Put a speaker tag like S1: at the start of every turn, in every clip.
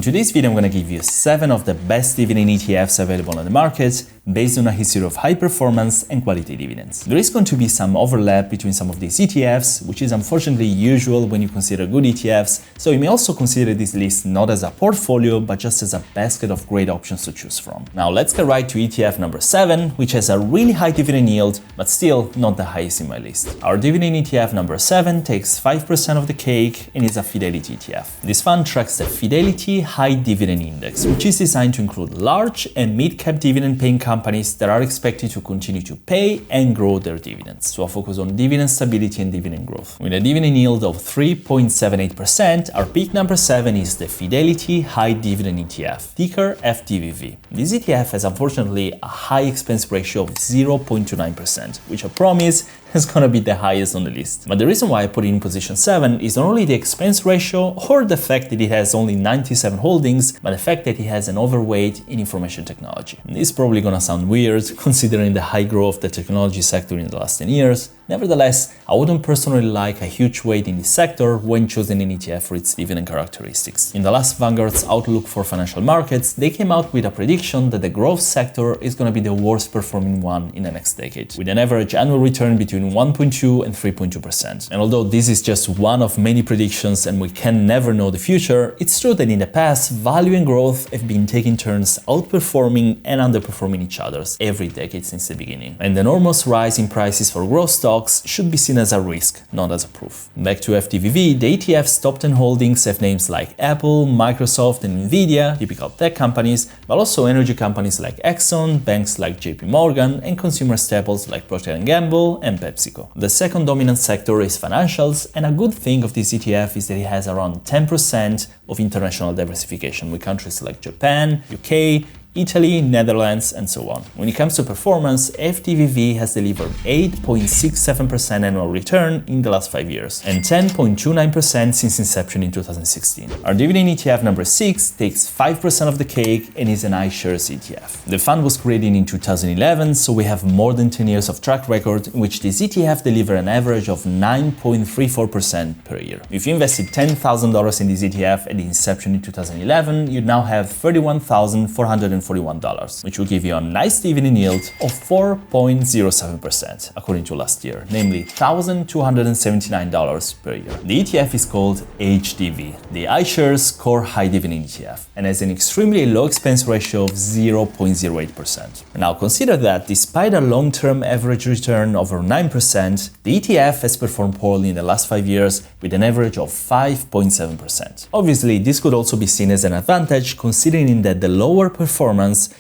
S1: today's video, I'm going to give you 7 of the best dividend ETFs available on the market based on a history of high performance and quality dividends. There is going to be some overlap between some of these ETFs, which is unfortunately usual when you consider good ETFs, so you may also consider this list not as a portfolio, but just as a basket of great options to choose from. Now let's get right to ETF number 7, which has a really high dividend yield, but still not the highest in my list. Our dividend ETF number 7 takes 5% of the cake and is a Fidelity ETF. This fund tracks the Fidelity High Dividend Index, which is designed to include large and mid-cap dividend-paying companies that are expected to continue to pay and grow their dividends, so a focus on dividend stability and dividend growth. With a dividend yield of 3.78%, our pick number 7 is the Fidelity High Dividend ETF, ticker FDVV. This ETF has unfortunately a high expense ratio of 0.29%, which I promise is gonna be the highest on the list. But the reason why I put it in position 7 is not only the expense ratio or the fact that it has only 97 holdings, but the fact that it has an overweight in information technology. This is probably gonna sound weird considering the high growth of the technology sector in the last 10 years. Nevertheless, I wouldn't personally like a huge weight in this sector when choosing an ETF for its dividend characteristics. In the last Vanguard's Outlook for Financial Markets, they came out with a prediction that the growth sector is going to be the worst performing one in the next decade, with an average annual return between 1.2 and 3.2%. And although this is just one of many predictions and we can never know the future, it's true that in the past, value and growth have been taking turns outperforming and underperforming each other every decade since the beginning. And the enormous rise in prices for growth stocks should be seen as a risk, not as a proof. Back to FDVV, the ETF's top 10 holdings have names like Apple, Microsoft, and Nvidia, typical tech companies, but also energy companies like Exxon, banks like JP Morgan, and consumer staples like Procter & Gamble and PepsiCo. The second dominant sector is financials, and a good thing of this ETF is that it has around 10% of international diversification with countries like Japan, UK, Italy, Netherlands, and so on. When it comes to performance, FDVV has delivered 8.67% annual return in the last 5 years and 10.29% since inception in 2016. Our dividend ETF number 6 takes 5% of the cake and is an iShares ETF. The fund was created in 2011, so we have more than 10 years of track record in which this ETF delivered an average of 9.34% per year. If you invested $10,000 in this ETF at the inception in 2011, you now have $31,441, which will give you a nice dividend yield of 4.07%, according to last year, namely $1,279 per year. The ETF is called HDV, the iShares Core High Dividend ETF, and has an extremely low expense ratio of 0.08%. Now consider that despite a long-term average return over 9%, the ETF has performed poorly in the last 5 years with an average of 5.7%. Obviously, this could also be seen as an advantage considering that the lower performance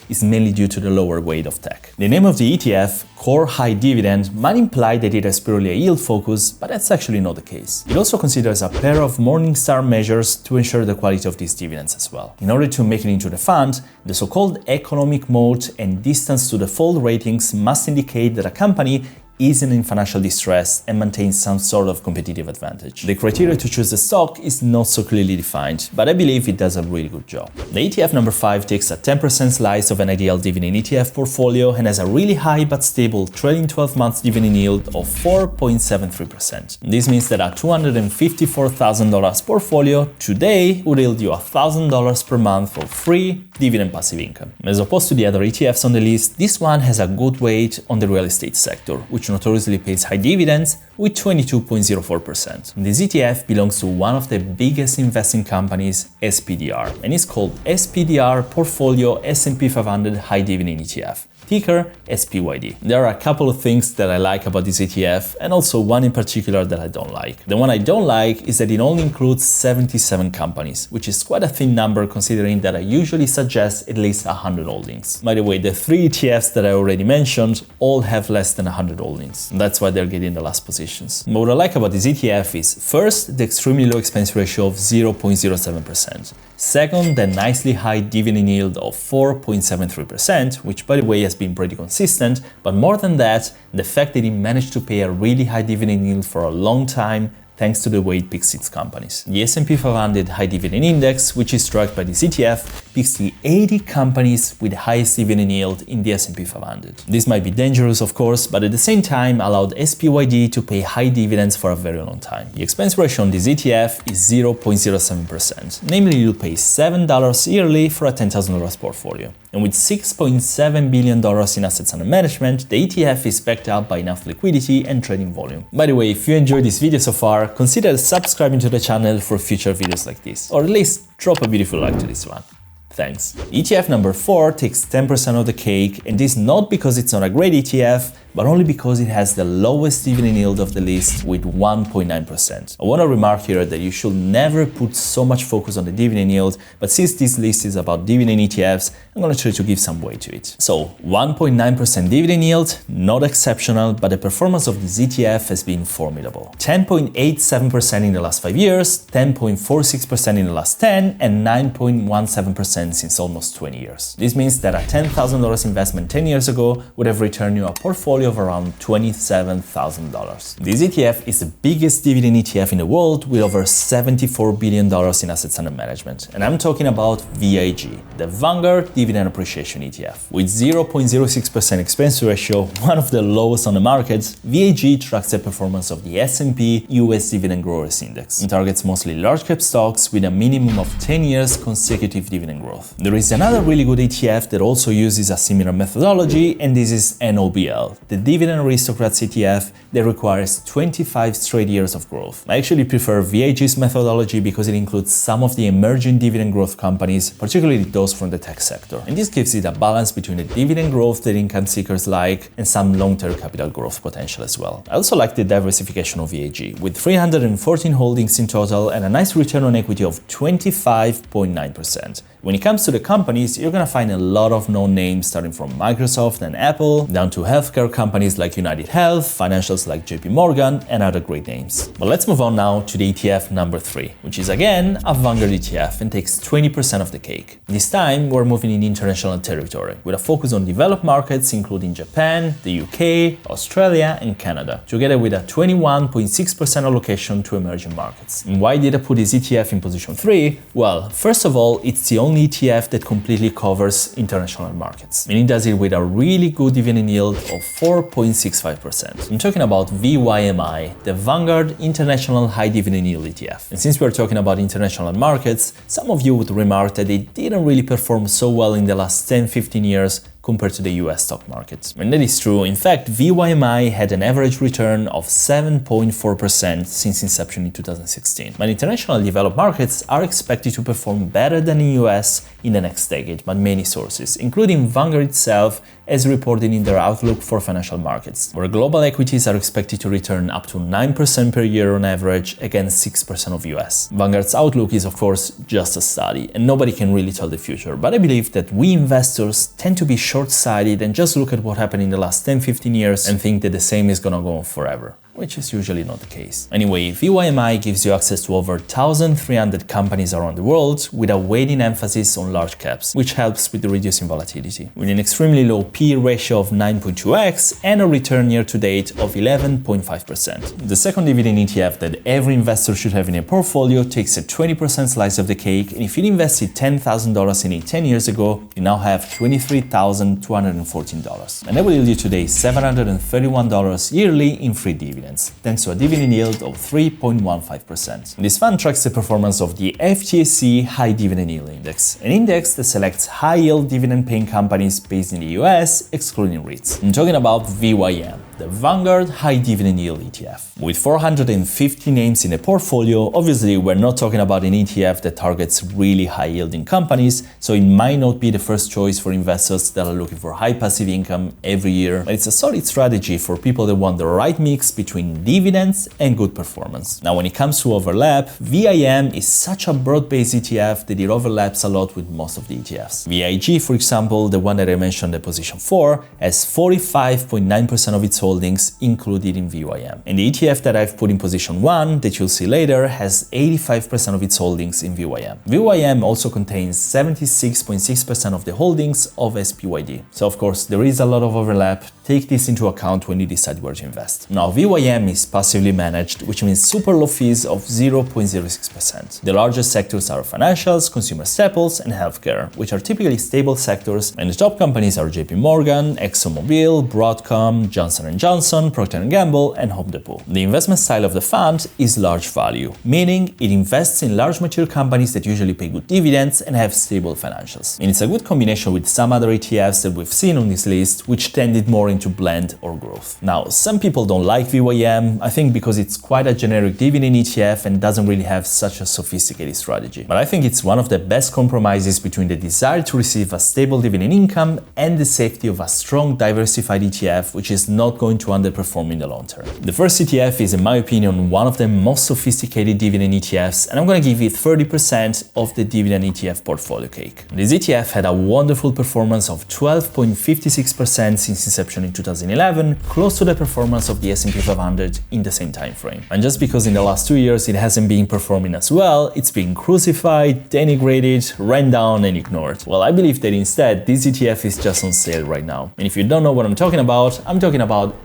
S1: is mainly due to the lower weight of tech. The name of the ETF, Core High Dividend, might imply that it has purely a yield focus, but that's actually not the case. It also considers a pair of Morningstar measures to ensure the quality of these dividends as well. In order to make it into the fund, the so-called economic moat and distance to default ratings must indicate that a company isn't in financial distress and maintains some sort of competitive advantage. The criteria to choose the stock is not so clearly defined, but I believe it does a really good job. The ETF number 5 takes a 10% slice of an ideal dividend ETF portfolio and has a really high but stable trailing 12 months dividend yield of 4.73%. This means that a $254,000 portfolio today would yield you $1,000 per month for free dividend passive income. As opposed to the other ETFs on the list, this one has a good weight on the real estate sector, which notoriously pays high dividends with 22.04%. This ETF belongs to one of the biggest investing companies, SPDR, and is called SPDR Portfolio S&P 500 High Dividend ETF, ticker SPYD. There are a couple of things that I like about this ETF and also one in particular that I don't like. The one I don't like is that it only includes 77 companies, which is quite a thin number considering that I usually suggest at least 100 holdings. By the way, the 3 ETFs that I already mentioned all have less than 100 holdings. That's why they're getting the last positions. But what I like about this ETF is first, the extremely low expense ratio of 0.07%. Second, the nicely high dividend yield of 4.73%, which by the way has been pretty consistent, but more than that, the fact that it managed to pay a really high dividend yield for a long time thanks to the way it picks its companies. The S&P 500 High Dividend Index, which is tracked by this ETF, picks the 80 companies with the highest dividend yield in the S&P 500. This might be dangerous, of course, but at the same time allowed SPYD to pay high dividends for a very long time. The expense ratio on this ETF is 0.07%. Namely, you'll pay $7 yearly for a $10,000 portfolio. And with $6.7 billion in assets under management, the ETF is backed up by enough liquidity and trading volume. By the way, if you enjoyed this video so far, consider subscribing to the channel for future videos like this, or at least drop a beautiful like to this one. Thanks. ETF number 4 takes 10% of the cake, and this not because it's not a great ETF, but only because it has the lowest dividend yield of the list with 1.9%. I want to remark here that you should never put so much focus on the dividend yield, but since this list is about dividend ETFs, I'm going to try to give some weight to it. So 1.9% dividend yield, not exceptional, but the performance of this ETF has been formidable. 10.87% in the last 5 years, 10.46% in the last 10, and 9.17% since almost 20 years. This means that a $10,000 investment 10 years ago would have returned you a portfolio of around $27,000. This ETF is the biggest dividend ETF in the world with over $74 billion in assets under management. And I'm talking about VIG, the Vanguard Dividend Appreciation ETF. With 0.06% expense ratio, one of the lowest on the markets, VIG tracks the performance of the S&P US Dividend Growers Index and targets mostly large cap stocks with a minimum of 10 years consecutive dividend growth. There is another really good ETF that also uses a similar methodology, and this is NOBL, the Dividend Aristocrats ETF that requires 25 straight years of growth. I actually prefer VIG's methodology because it includes some of the emerging dividend growth companies, particularly those from the tech sector. And this gives it a balance between the dividend growth that income seekers like and some long-term capital growth potential as well. I also like the diversification of VIG, with 314 holdings in total and a nice return on equity of 25.9%. When it comes to the companies, you're gonna find a lot of known names starting from Microsoft and Apple, down to healthcare companies like United Health, financials like JP Morgan, and other great names. But let's move on now to the ETF number 3, which is again a Vanguard ETF and takes 20% of the cake. This time, we're moving in international territory, with a focus on developed markets including Japan, the UK, Australia, and Canada, together with a 21.6% allocation to emerging markets. And why did I put this ETF in position 3? Well, first of all, it's the only ETF that completely covers international markets, and it does it with a really good dividend yield of 4.65%. I'm talking about VYMI, the Vanguard International High Dividend Yield ETF. And since we're talking about international markets, some of you would remark that they didn't really perform so well in the last 10-15 years compared to the US stock market. And that is true. In fact, VYMI had an average return of 7.4% since inception in 2016. But international developed markets are expected to perform better than the US in the next decade by many sources, including Vanguard itself, as reported in their outlook for financial markets, where global equities are expected to return up to 9% per year on average against 6% of US. Vanguard's outlook is of course just a study, and nobody can really tell the future, but I believe that we investors tend to be short-sighted and just look at what happened in the last 10-15 years and think that the same is gonna go on forever, which is usually not the case. Anyway, VYMI gives you access to over 1,300 companies around the world with a weighting emphasis on large caps, which helps with the reducing volatility, with an extremely low P/E ratio of 9.2x and a return year to date of 11.5%. The second dividend ETF that every investor should have in a portfolio takes a 20% slice of the cake, and if you invested $10,000 in it 10 years ago, you now have $23,214. And that will yield you today $731 yearly in free dividends, thanks to a dividend yield of 3.15%. This fund tracks the performance of the FTSE High Dividend Yield Index, an index that selects high-yield dividend-paying companies based in the US, excluding REITs. I'm talking about VYM, the Vanguard High Dividend Yield ETF. With 450 names in the portfolio, obviously we're not talking about an ETF that targets really high-yielding companies, so it might not be the first choice for investors that are looking for high passive income every year, but it's a solid strategy for people that want the right mix between dividends and good performance. Now, when it comes to overlap, VIM is such a broad-based ETF that it overlaps a lot with most of the ETFs. VIG, for example, the one that I mentioned in position 4, has 45.9% of its holdings included in VYM. And the ETF that I've put in position 1, that you'll see later, has 85% of its holdings in VYM. VYM also contains 76.6% of the holdings of SPYD. So of course, there is a lot of overlap. Take this into account when you decide where to invest. Now, VYM is passively managed, which means super low fees of 0.06%. The largest sectors are financials, consumer staples, and healthcare, which are typically stable sectors, and the top companies are JP Morgan, ExxonMobil, Broadcom, Johnson & Johnson, Procter & Gamble, and Home Depot. The investment style of the fund is large value, meaning it invests in large mature companies that usually pay good dividends and have stable financials. And it's a good combination with some other ETFs that we've seen on this list, which tended more into blend or growth. Now, some people don't like VYM, I think because it's quite a generic dividend ETF and doesn't really have such a sophisticated strategy. But I think it's one of the best compromises between the desire to receive a stable dividend income and the safety of a strong diversified ETF, which is not going to underperform in the long term. The first ETF is, in my opinion, one of the most sophisticated dividend ETFs, and I'm going to give it 30% of the dividend ETF portfolio cake. This ETF had a wonderful performance of 12.56% since inception in 2011, close to the performance of the S&P 500 in the same time frame. And just because in the last 2 years it hasn't been performing as well, it's been crucified, denigrated, ran down, and ignored. Well, I believe that instead this ETF is just on sale right now. And if you don't know what I'm talking about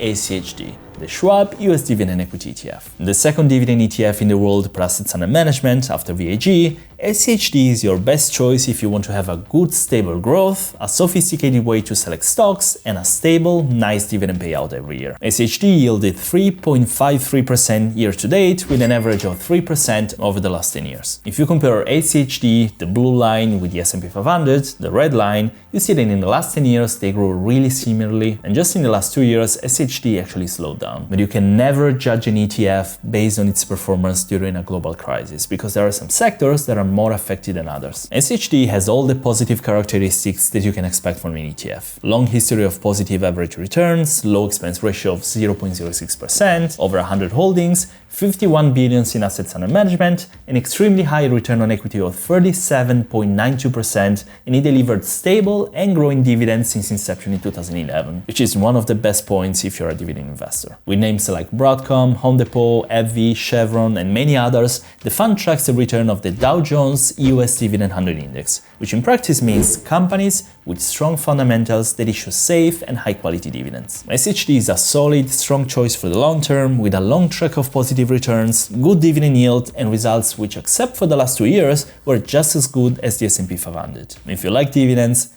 S1: ACHD, the Schwab US Dividend Equity ETF. The second dividend ETF in the world per assets under management after VAG, ACHD is your best choice if you want to have a good stable growth, a sophisticated way to select stocks, and a stable, nice dividend payout every year. ACHD yielded 3.53% year to date with an average of 3% over the last 10 years. If you compare ACHD, the blue line, with the S&P 500, the red line, you see that in the last 10 years they grew really similarly, and just in the last 2 years ACHD actually slowed down. But you can never judge an ETF based on its performance during a global crisis, because there are some sectors that are more affected than others. ACHD has all the positive characteristics that you can expect from an ETF. Long history of positive average returns, low expense ratio of 0.06%, over 100 holdings, 51 billion in assets under management, an extremely high return on equity of 37.92%, and it delivered stable and growing dividends since inception in 2011, which is one of the best points if you're a dividend investor. With names like Broadcom, Home Depot, AbbVie, Chevron, and many others, the fund tracks the return of the Dow Jones US Dividend 100 Index, which in practice means companies with strong fundamentals that issue safe and high-quality dividends. ACHD is a solid, strong choice for the long term, with a long track of positive returns, good dividend yield, and results which, except for the last 2 years, were just as good as the S&P 500. If you like dividends,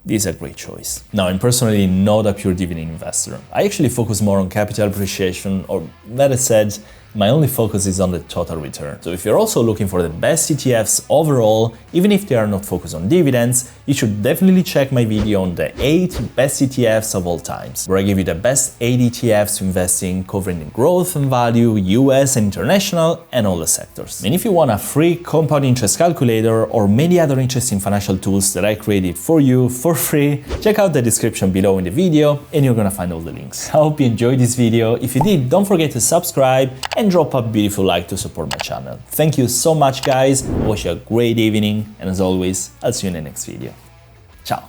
S1: this is a great choice. Now, I'm personally not a pure dividend investor. I actually focus more on capital appreciation, or better said, my only focus is on the total return. So if you're also looking for the best ETFs overall, even if they are not focused on dividends, you should definitely check my video on the 8 best ETFs of all times, where I give you the best 8 ETFs to invest in, covering the growth and value, US and international, and all the sectors. And if you want a free compound interest calculator or many other interesting financial tools that I created for you for free, check out the description below in the video and you're gonna find all the links. I hope you enjoyed this video. If you did, don't forget to subscribe and drop a beautiful like to support my channel. Thank you so much, guys. I wish you a great evening, and as always, I'll see you in the next video. Ciao.